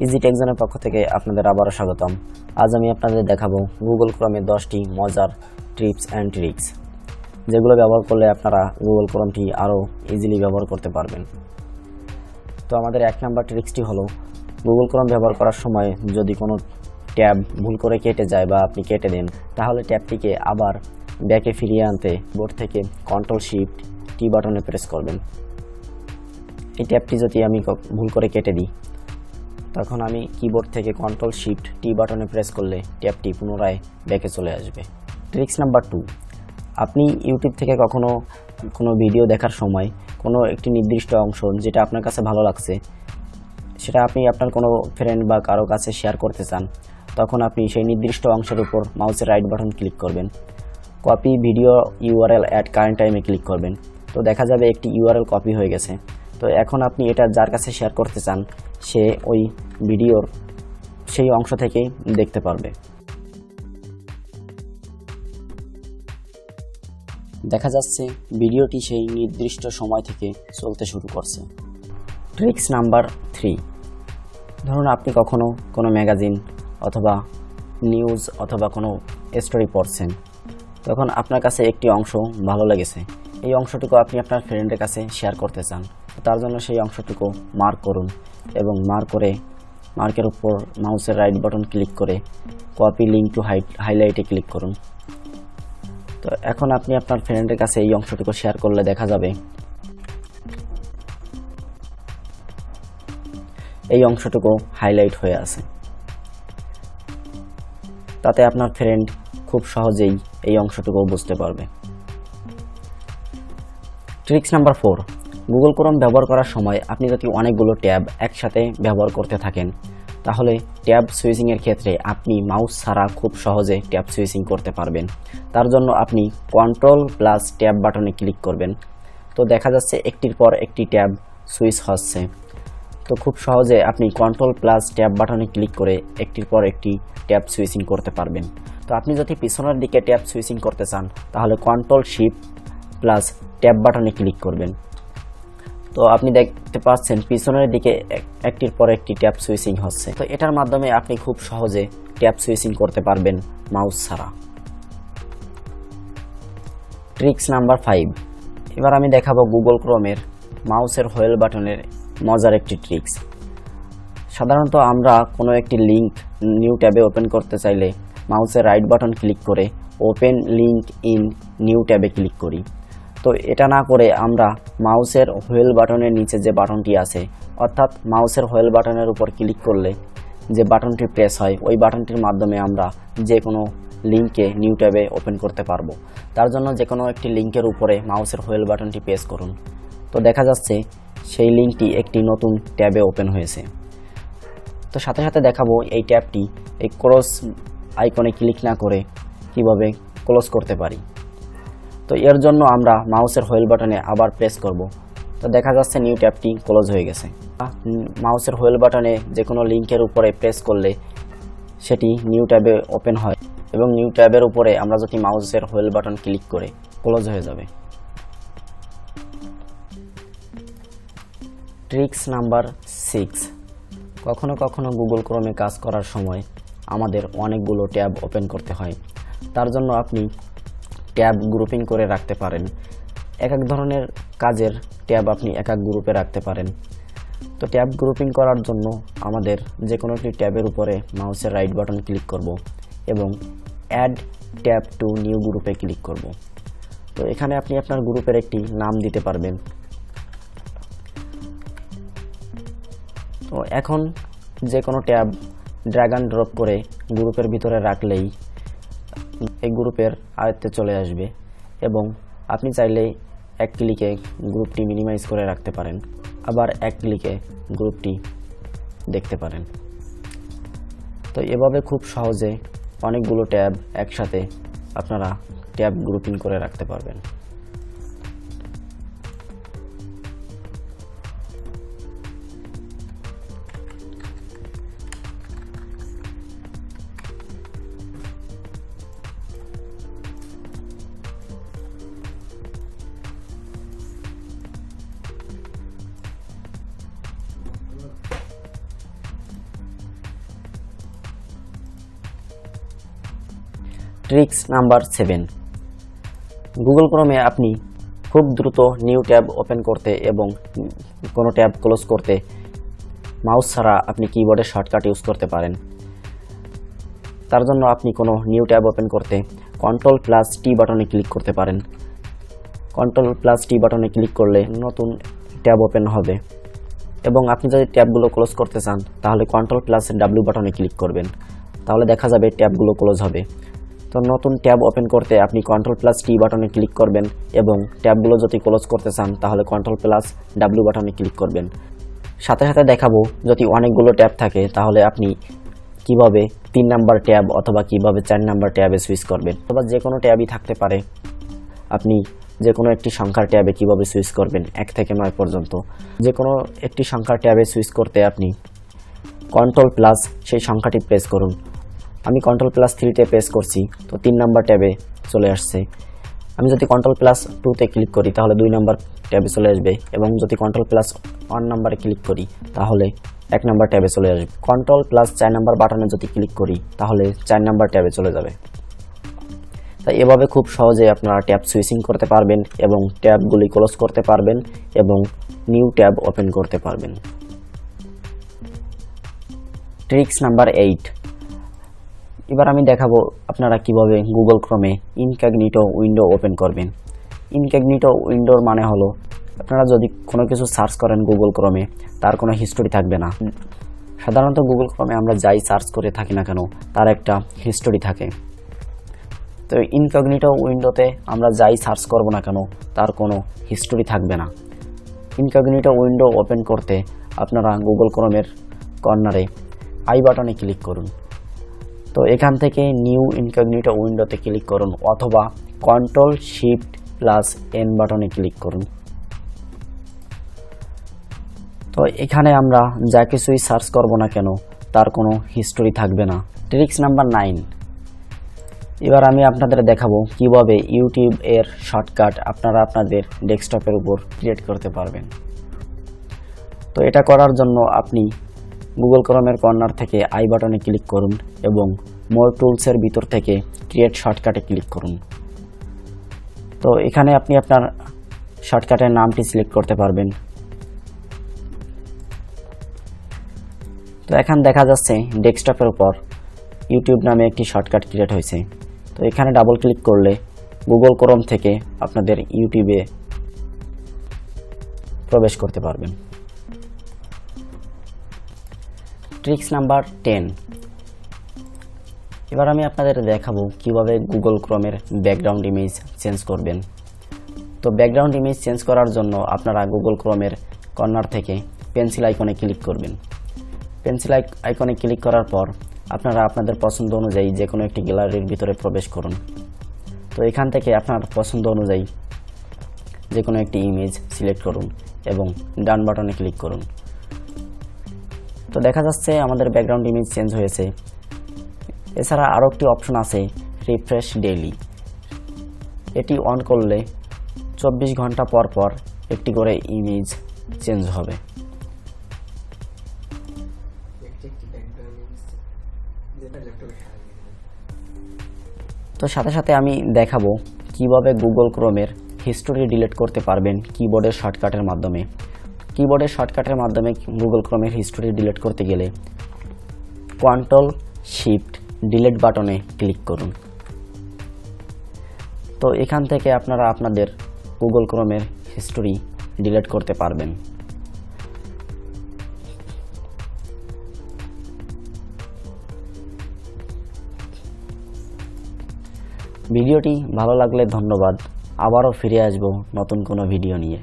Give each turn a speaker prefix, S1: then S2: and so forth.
S1: একজনের পক্ষ থেকে আপনাদের আবারও স্বাগতম। আজ আমি আপনাদের দেখাবো গুগল ক্রোমে 10টি মজার টিপস অ্যান্ড ট্রিক্স, যেগুলো ব্যবহার করলে আপনারা গুগল ক্রোমটি আরও ইজিলি ব্যবহার করতে পারবেন। তো আমাদের 1 নাম্বার ট্রিক্সটি হলো, গুগল ক্রোম ব্যবহার করার সময় যদি কোনো ট্যাব ভুল করে কেটে যায় বা আপনি কেটে দেন, তাহলে ট্যাবটিকে আবার ব্যাকে ফিরিয়ে আনতে বোর্ড থেকে Ctrl+Shift+T বাটনে প্রেস করবেন। এই ট্যাবটি যদি আমি ভুল করে কেটে দিই, তখন আমি কিবোর্ড থেকে Ctrl+Shift+T বাটনে প্রেস করলে ট্যাবটি পুনরায় ব্যাকে চলে আসবে। ট্রিক্স নাম্বার 2, আপনি ইউটিউব থেকে কখনো কোনো ভিডিও দেখার সময় কোনো একটি নির্দিষ্ট অংশ যেটা আপনার কাছে ভালো লাগছে, সেটা আপনি আপনার কোনো ফ্রেন্ড বা কারো কাছে শেয়ার করতে চান, তখন আপনি সেই নির্দিষ্ট অংশের উপর মাউসের রাইট বাটন ক্লিক করবেন। Copy video URL at current টাইমে ক্লিক করবেন। তো দেখা যাবে একটি ইউআরএল কপি হয়ে গেছে। তো এখন আপনি এটা যার কাছে শেয়ার করতে চান, সে ওই ভিডিওর সেই অংশ থেকেই দেখতে পারবে। দেখা যাচ্ছে ভিডিওটি সেই নির্দিষ্ট সময় থেকে চলতে শুরু করছে। ট্রিক্স নাম্বার 3, ধরুন আপনি কখনো কোনো ম্যাগাজিন অথবা নিউজ অথবা কোনো স্টোরি পড়ছেন, তখন আপনার কাছে একটি অংশ ভালো লেগেছে। এই অংশটুকু আপনি আপনার ফ্রেন্ডের কাছে শেয়ার করতে চান। তার জন্য সেই অংশটুকু মার্ক করুন এবং মার্কের উপর মাউসের রাইট বাটন ক্লিক করে কপি লিঙ্ক টু হাইলাইটে ক্লিক করুন। তো এখন আপনি আপনার ফ্রেন্ডের কাছে এই অংশটুকু শেয়ার করলে দেখা যাবে এই অংশটুকু হাইলাইট হয়ে আছে। তাতে আপনার ফ্রেন্ড খুব সহজেই এই অংশটুকু বুঝতে পারবে। ট্রিক্স নাম্বার 4, গুগল ক্রোম ব্যবহার করার সময় আপনি যদি অনেকগুলো ট্যাব একসাথে ব্যবহার করতে থাকেন, তাহলে ট্যাব সুইচিংয়ের ক্ষেত্রে আপনি মাউস ছাড়া খুব সহজে ট্যাব সুইচিং করতে পারবেন। তার জন্য আপনি Ctrl+Tab বাটনে ক্লিক করবেন। তো দেখা যাচ্ছে একটির পর একটি ট্যাব সুইচ হচ্ছে। তো খুব সহজে আপনি Ctrl+Tab বাটনে ক্লিক করে একটির পর একটি ট্যাব সুইচিং করতে পারবেন। তো আপনি যদি পিছনের দিকে ট্যাব সুইচিং করতে চান, তাহলে Ctrl+Shift+Tab বাটনে ক্লিক করবেন। তো আপনি দেখতে পাচ্ছেন পিছনের দিকে একটির পর একটি ট্যাব সুইচিং হচ্ছে। তো এটার মাধ্যমে আপনি খুব সহজে ট্যাব সুইচিং করতে পারবেন মাউস ছাড়া। ট্রিক্স নাম্বার 5, এবার আমি দেখাবো গুগল ক্রোমের মাউসের হোয়েল বাটনের মজার একটি ট্রিক্স। সাধারণত আমরা কোনো একটি লিঙ্ক নিউ ট্যাবে ওপেন করতে চাইলে মাউসের রাইট বাটন ক্লিক করে ওপেন লিঙ্ক ইন নিউ ট্যাবে ক্লিক করি। তো এটা না করে আমরা মাউসের হোয়েল বাটনের নিচে যে বাটনটি আছে, অর্থাৎ মাউসের হোয়েল বাটনের উপর ক্লিক করলে যে বাটনটি প্রেস হয়, ওই বাটনটির মাধ্যমে আমরা যে কোনো লিঙ্কে নিউ ট্যাবে ওপেন করতে পারবো। তার জন্য যে কোনো একটি লিঙ্কের উপরে মাউসের হোয়েল বাটনটি প্রেস করুন। তো দেখা যাচ্ছে সেই লিঙ্কটি একটি নতুন ট্যাবে ওপেন হয়েছে। তো সাথে সাথে দেখাবো এই ট্যাবটি এই ক্লোজ আইকনে ক্লিক না করে কিভাবে ক্লোজ করতে পারি। তো এর জন্য আমরা মাউসের হোয়েল বাটনে আবার প্রেস করব। তো দেখা যাচ্ছে নিউ ট্যাবটি ক্লোজ হয়ে গেছে। মাউসের হোয়েল বাটনে যে কোনো লিঙ্কের উপরে প্রেস করলে সেটি নিউ ট্যাবে ওপেন হয় এবং নিউ ট্যাবের উপরে আমরা যদি মাউসের হোয়েল বাটন ক্লিক করে ক্লোজ হয়ে যাবে। ট্রিক্স নাম্বার 6, কখনো কখনো গুগল ক্রোমে কাজ করার সময় আমাদের অনেকগুলো ট্যাব ওপেন করতে হয়। তার জন্য আপনি ট্যাব গ্রুপিং করে রাখতে পারেন। এক এক ধরনের কাজের ট্যাব আপনি এক এক গ্রুপে রাখতে পারেন। তো ট্যাব গ্রুপিং করার জন্য আমাদের যে কোনো একটি ট্যাবের উপরে মাউসের রাইট বাটন ক্লিক করব এবং অ্যাড ট্যাব টু নিউ গ্রুপে ক্লিক করব। তো এখানে আপনি আপনার গ্রুপের একটি নাম দিতে পারবেন। তো এখন যে কোনো ট্যাব ড্র্যাগ অ্যান্ড ড্রপ করে গ্রুপের ভিতরে রাখলেই এই গ্রুপের আয়ত্তে চলে আসবে এবং আপনি চাইলে এক ক্লিকে গ্রুপটি মিনিমাইজ করে রাখতে পারেন, আবার এক ক্লিকে গ্রুপটি দেখতে পারেন। তো এভাবে খুব সহজে অনেকগুলো ট্যাব একসাথে আপনারা ট্যাব গ্রুপিং করে রাখতে পারবেন। ট্রিক্স নাম্বার 7, গুগল ক্রোমে আপনি খুব দ্রুত নিউ ট্যাব ওপেন করতে এবং কোনো ট্যাব ক্লোজ করতে মাউস ছাড়া আপনি কিবোর্ডের শর্টকাট ইউজ করতে পারেন। তার জন্য আপনি কোনো নিউ ট্যাব ওপেন করতে Ctrl+T বাটনে ক্লিক করতে পারেন। Ctrl+T বাটনে ক্লিক করলে নতুন ট্যাব ওপেন হবে এবং আপনি যদি ট্যাবগুলো ক্লোজ করতে চান তাহলে Ctrl+W বাটনে ক্লিক করবেন, তাহলে দেখা যাবে ট্যাবগুলো ক্লোজ হবে। তো নতুন ট্যাব ওপেন করতে আপনি Ctrl+T বাটনে ক্লিক করবেন এবং ট্যাবগুলো যদি ক্লোজ করতে চান তাহলে Ctrl+W বাটনে ক্লিক করবেন। সাথে সাথে দেখাবো যদি অনেকগুলো ট্যাব থাকে তাহলে আপনি কিভাবে 3 নাম্বার ট্যাব অথবা কিভাবে 4 নাম্বার ট্যাবে সুইচ করবেন, অথবা যে কোনো ট্যাবই থাকতে পারে। আপনি যে কোনো একটি সংখ্যার ট্যাবে কিভাবে সুইচ করবেন 1 থেকে 9 পর্যন্ত। যে কোনো একটি সংখ্যার ট্যাবে সুইচ করতে আপনি Ctrl+ সেই সংখ্যাটি প্রেস করুন। আমি Ctrl+3 তে প্রেস করছি, তো 3 নাম্বার ট্যাবে চলে আসছে। আমি যদি Ctrl+2 তে ক্লিক করি তাহলে 2 নাম্বার ট্যাবে চলে আসবে এবং যদি Ctrl+1 নাম্বারে ক্লিক করি তাহলে 1 নাম্বার ট্যাবে চলে আসবে। Ctrl+4 নাম্বার বাটনে যদি ক্লিক করি তাহলে 4 নাম্বার ট্যাবে চলে যাবে। তাই এভাবে খুব সহজে আপনারা ট্যাব সুইচিং করতে পারবেন এবং ট্যাবগুলি ক্লোজ করতে পারবেন এবং নিউ ট্যাব ওপেন করতে পারবেন। ট্রিক্স নাম্বার 8, এবার আমি দেখাবো আপনারা কিভাবে গুগল ক্রোমে ইনকগনিটো উইন্ডো ওপেন করবেন। ইনকগনিটো উইন্ডোর মানে হলো আপনারা যদি কোনো কিছু সার্চ করেন গুগল ক্রোমে তার কোনো হিস্টোরি থাকবে না। সাধারণত গুগল ক্রোমে আমরা যাই সার্চ করে থাকি না কেন তার একটা হিস্টোরি থাকে। তো ইনকগনিটো উইন্ডোতে আমরা যাই সার্চ করব না কেন তার কোনো হিস্টোরি থাকবে না। ইনকগনিটো উইন্ডো ওপেন করতে আপনারা গুগল ক্রোমের কর্নারে আই বাটনে ক্লিক করুন। তো এখান থেকে নিউ ইনকগনিটো উইন্ডোতে ক্লিক করুন অথবা Ctrl+Shift+N বাটনে ক্লিক করুন। তো এখানে আমরা যা কিছুই সার্চ করব না কেন তার কোনো হিস্টোরি থাকবে না। ট্রিক্স নাম্বার 9, এবার আমি আপনাদের দেখাবো কিভাবে ইউটিউব এর শর্টকাট আপনারা আপনাদের ডেস্কটপের উপর ক্রিয়েট করতে পারবেন। তো এটা করার জন্য আপনি গুগল ক্রোমের কর্নার থেকে আই বাটনে ক্লিক করুন এবং মোর টুলসের ভিতর থেকে ক্রিয়েট শর্টকাটে ক্লিক করুন। তো এখানে আপনি আপনার শর্টকাটের নামটি সিলেক্ট করতে পারবেন। তো এখানে দেখা যাচ্ছে ডেস্কটপের উপর ইউটিউব নামে একটি শর্টকাট ক্রিয়েট হয়েছে। তো এখানে ডাবল ক্লিক করলে গুগল ক্রোম থেকে আপনাদের ইউটিউবে প্রবেশ করতে পারবেন। ট্রিক্স নাম্বার 10, এবার আমি আপনাদের দেখাবো কিভাবে গুগল ক্রোমের ব্যাকগ্রাউন্ড ইমেজ চেঞ্জ করবেন। তো ব্যাকগ্রাউন্ড ইমেজ চেঞ্জ করার জন্য আপনারা গুগল ক্রোমের কর্নার থেকে পেন্সিল আইকনে ক্লিক করবেন। পেন্সিল আইকনে ক্লিক করার পর আপনারা আপনাদের পছন্দ অনুযায়ী যে কোনো একটি গ্যালারির ভিতরে প্রবেশ করুন। তো এখান থেকে আপনার পছন্দ অনুযায়ী যে কোনো একটি ইমেজ সিলেক্ট করুন এবং ডান বাটনে ক্লিক করুন। তো দেখা যাচ্ছে আমাদের ব্যাকগ্রাউন্ড ইমেজ চেঞ্জ হয়েছে। এছাড়া আরও একটি অপশন আছে রিফ্রেশ ডেইলি, এটি অন করলে 24 ঘন্টা পর পর একটি করে ইমেজ চেঞ্জ হবে। তো সাথে সাথে আমি দেখাবো কিভাবে গুগল ক্রোমের হিস্টোরি ডিলিট করতে পারবেন কিবোর্ডের শর্টকাটের মাধ্যমে। কিবোর্ডের শর্টকাটের মাধ্যমে গুগল ক্রোমের হিস্টোরি ডিলিট করতে গেলে Ctrl+Shift+Delete বাটনে ক্লিক করুন। তো এখান থেকে আপনারা আপনাদের গুগল ক্রোমের হিস্টোরি ডিলিট করতে পারবেন। ভিডিওটি ভালো লাগলে ধন্যবাদ। আবারও ফিরে আসবো নতুন কোনো ভিডিও নিয়ে।